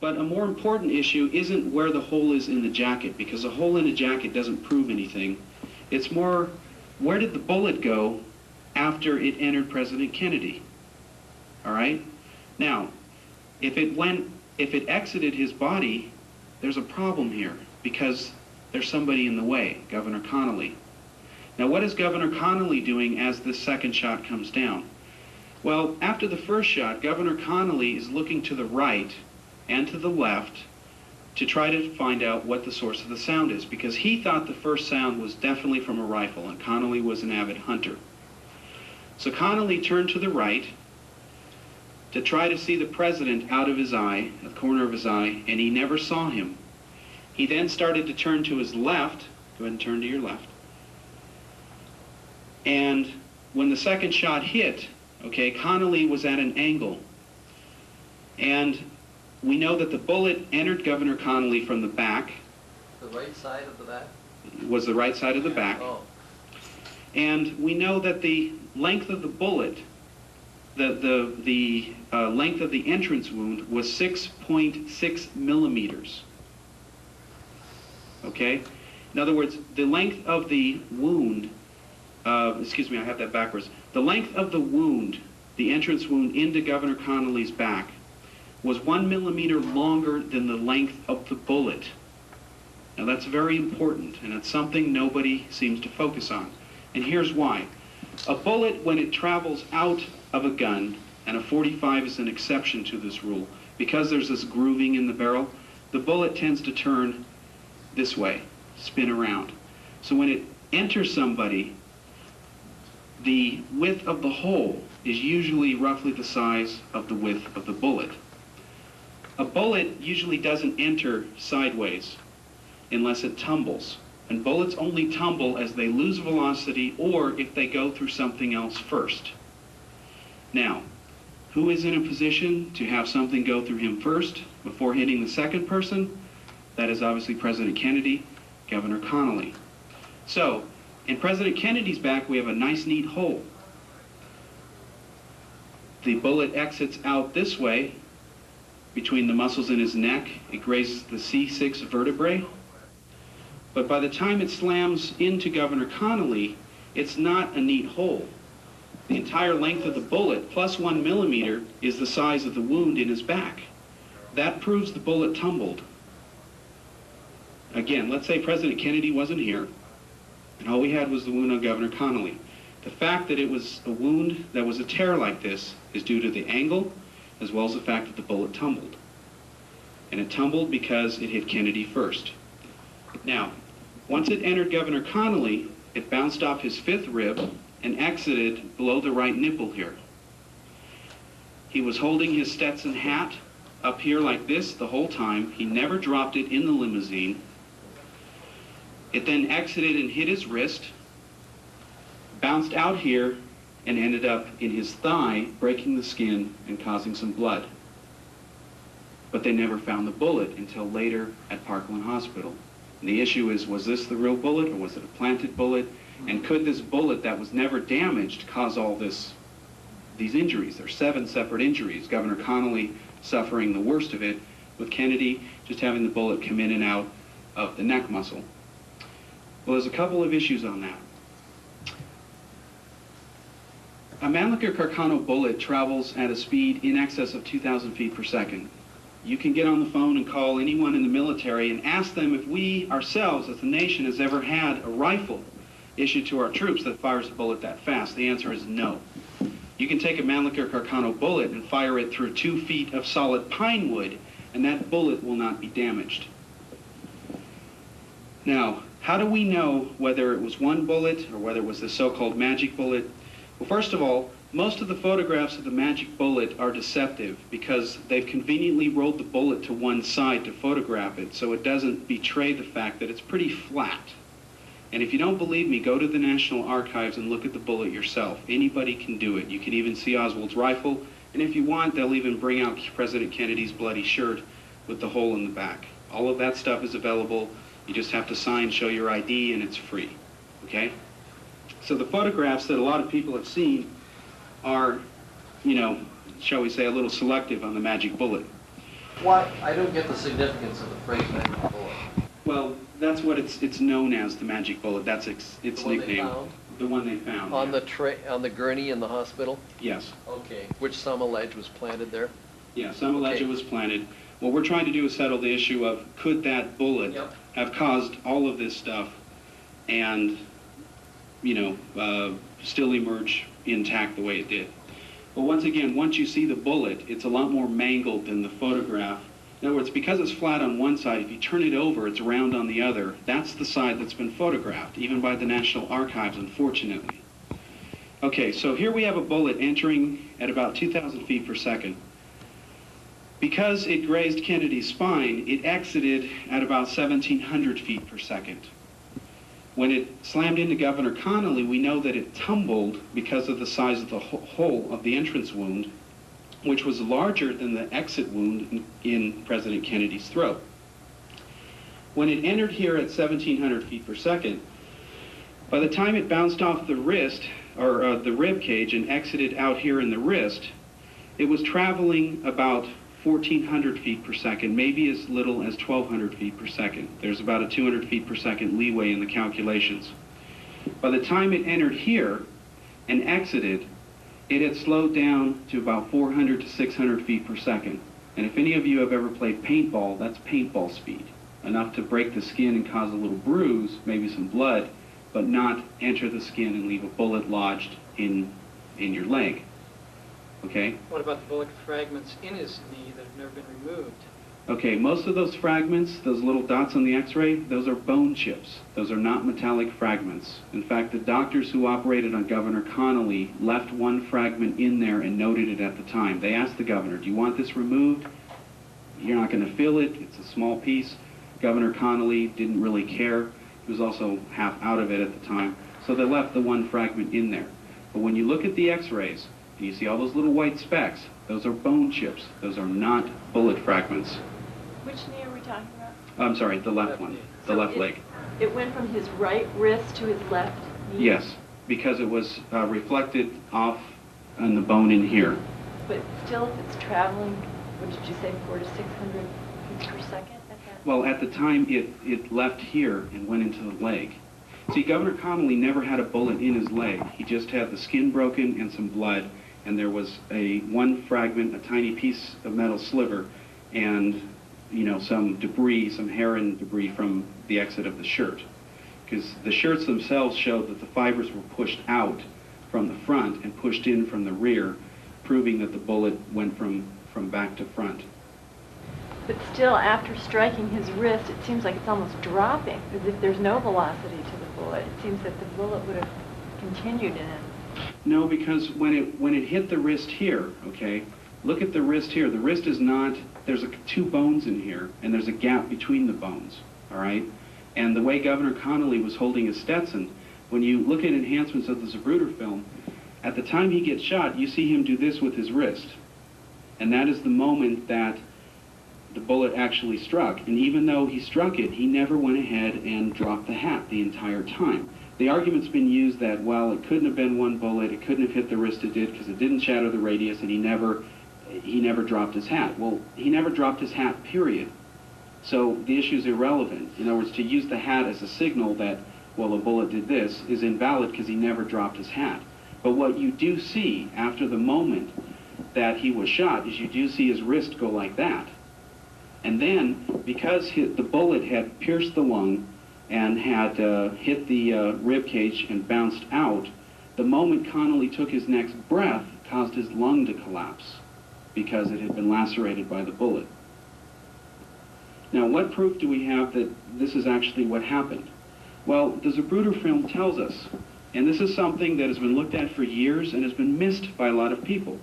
But a more important issue isn't where the hole is in the jacket, because a hole in a jacket doesn't prove anything. It's more, where did the bullet go after it entered President Kennedy? All right? Now, if it exited his body, there's a problem here, because there's somebody in the way, Governor Connolly. Now, what is Governor Connolly doing as this second shot comes down? Well, after the first shot, Governor Connolly is looking to the right and to the left to try to find out what the source of the sound is, because he thought the first sound was definitely from a rifle, and Connolly was an avid hunter. So Connolly turned to the right to try to see the president out of his eye, at the corner of his eye, and he never saw him. He then started to turn to his left. Go ahead and turn to your left. And when the second shot hit, okay, Connolly was at an angle. And we know that the bullet entered Governor Connolly from the back. The right side of the back? Was the right side of the back. Oh. And we know that the length of the bullet, the length of the entrance wound was 6.6 millimeters. Okay? In other words, the length of the wound, excuse me, I have that backwards. The length of the wound, the entrance wound into Governor Connolly's back, was 1 millimeter longer than the length of the bullet. Now that's very important, and it's something nobody seems to focus on. And here's why. A bullet, when it travels out of a gun, and a .45 is an exception to this rule, because there's this grooving in the barrel, the bullet tends to turn this way, spin around. So when it enters somebody, the width of the hole is usually roughly the size of the width of the bullet. A bullet usually doesn't enter sideways unless it tumbles. And bullets only tumble as they lose velocity or if they go through something else first. Now, who is in a position to have something go through him first before hitting the second person? That is obviously President Kennedy, Governor Connolly. So, in President Kennedy's back, we have a nice, neat hole. The bullet exits out this way between the muscles in his neck. It grazes the C6 vertebrae. But by the time it slams into Governor Connolly, it's not a neat hole. The entire length of the bullet, plus 1 millimeter, is the size of the wound in his back. That proves the bullet tumbled. Again, let's say President Kennedy wasn't here, and all we had was the wound on Governor Connolly. The fact that it was a wound that was a tear like this is due to the angle, as well as the fact that the bullet tumbled. And it tumbled because it hit Kennedy first. Now, once it entered Governor Connolly, it bounced off his fifth rib and exited below the right nipple here. He was holding his Stetson hat up here like this the whole time. He never dropped it in the limousine. It then exited and hit his wrist, bounced out here, and ended up in his thigh, breaking the skin and causing some blood. But they never found the bullet until later at Parkland Hospital. And the issue is, was this the real bullet or was it a planted bullet? And could this bullet that was never damaged cause all these injuries? There are 7 separate injuries. Governor Connolly suffering the worst of it, with Kennedy just having the bullet come in and out of the neck muscle. Well, there's a couple of issues on that. A Mannlicher Carcano bullet travels at a speed in excess of 2,000 feet per second. You can get on the phone and call anyone in the military and ask them if we ourselves as a nation has ever had a rifle issued to our troops that fires a bullet that fast. The answer is no. You can take a Mannlicher Carcano bullet and fire it through 2 feet of solid pine wood, and that bullet will not be damaged. Now, how do we know whether it was one bullet or whether it was the so-called magic bullet? Well, first of all, most of the photographs of the magic bullet are deceptive because they've conveniently rolled the bullet to one side to photograph it, so it doesn't betray the fact that it's pretty flat. And if you don't believe me, go to the National Archives and look at the bullet yourself. Anybody can do it. You can even see Oswald's rifle, and if you want, they'll even bring out President Kennedy's bloody shirt with the hole in the back. All of that stuff is available. You just have to sign, show your ID, and it's free, okay? So the photographs that a lot of people have seen are, you know, shall we say, a little selective on the magic bullet. Why? I don't get the significance of the phrase magic bullet. Well, that's what it's known as, the magic bullet. That's its The one they nickname. found? The one they found. On yeah. on the gurney in the hospital? Yes. Okay. Which some allege was planted there? Yeah, some allege it was planted. What we're trying to do is settle the issue of could that bullet have caused all of this stuff and, still emerge intact the way it did. But once again, once you see the bullet, it's a lot more mangled than the photograph. In other words, because it's flat on one side, if you turn it over, it's round on the other. That's the side that's been photographed, even by the National Archives, unfortunately. Okay, so here we have a bullet entering at about 2,000 feet per second. Because it grazed Kennedy's spine, it exited at about 1,700 feet per second. When it slammed into Governor Connolly, we know that it tumbled because of the size of the hole of the entrance wound, which was larger than the exit wound in President Kennedy's throat. When it entered here at 1,700 feet per second, by the time it bounced off the wrist, or the rib cage, and exited out here in the wrist, it was traveling about 1,400 feet per second, maybe as little as 1,200 feet per second. There's about a 200 feet per second leeway in the calculations. By the time it entered here and exited, it had slowed down to about 400 to 600 feet per second. And if any of you have ever played paintball, that's paintball speed. Enough to break the skin and cause a little bruise, maybe some blood, but not enter the skin and leave a bullet lodged in your leg. Okay? What about the bullet fragments in his knee that have never been removed? Okay, most of those fragments, those little dots on the x-ray, those are bone chips. Those are not metallic fragments. In fact, the doctors who operated on Governor Connolly left one fragment in there and noted it at the time. They asked the governor, do you want this removed? You're not going to feel it. It's a small piece. Governor Connolly didn't really care. He was also half out of it at the time. So they left the one fragment in there. But when you look at the x-rays, and you see all those little white specks, those are bone chips. Those are not bullet fragments. Which knee are we talking about? I'm sorry, the left one, the left leg. It went from his right wrist to his left knee? Yes, because it was reflected off on the bone in here. But still, if it's traveling, what did you say, 400 to 600 feet per second? Well, at the time, it left here and went into the leg. See, Governor Connolly never had a bullet in his leg. He just had the skin broken and some blood, and there was one fragment, a tiny piece of metal sliver, and some debris, some hair and debris from the exit of the shirt. Because the shirts themselves showed that the fibers were pushed out from the front and pushed in from the rear, proving that the bullet went from back to front. But still, after striking his wrist, it seems like it's almost dropping, as if there's no velocity to the bullet. It seems that the bullet would have continued in it. No, because when it hit the wrist here, okay, look at the wrist here. The wrist is not, there's two bones in here, and there's a gap between the bones, all right? And the way Governor Connolly was holding his Stetson, when you look at enhancements of the Zapruder film, at the time he gets shot, you see him do this with his wrist. And that is the moment that the bullet actually struck. And even though he struck it, he never went ahead and dropped the hat the entire time. The argument's been used that, well, it couldn't have been one bullet, it couldn't have hit the wrist it did because it didn't shatter the radius, and he never dropped his hat. Well, he never dropped his hat, period. So the issue's irrelevant. In other words, to use the hat as a signal that, well, a bullet did this is invalid because he never dropped his hat. But what you do see after the moment that he was shot is you do see his wrist go like that. And then, because the bullet had pierced the lung and had hit the rib cage and bounced out, the moment Connolly took his next breath caused his lung to collapse because it had been lacerated by the bullet. Now, what proof do we have that this is actually what happened? Well, the Zapruder film tells us, and this is something that has been looked at for years and has been missed by a lot of people.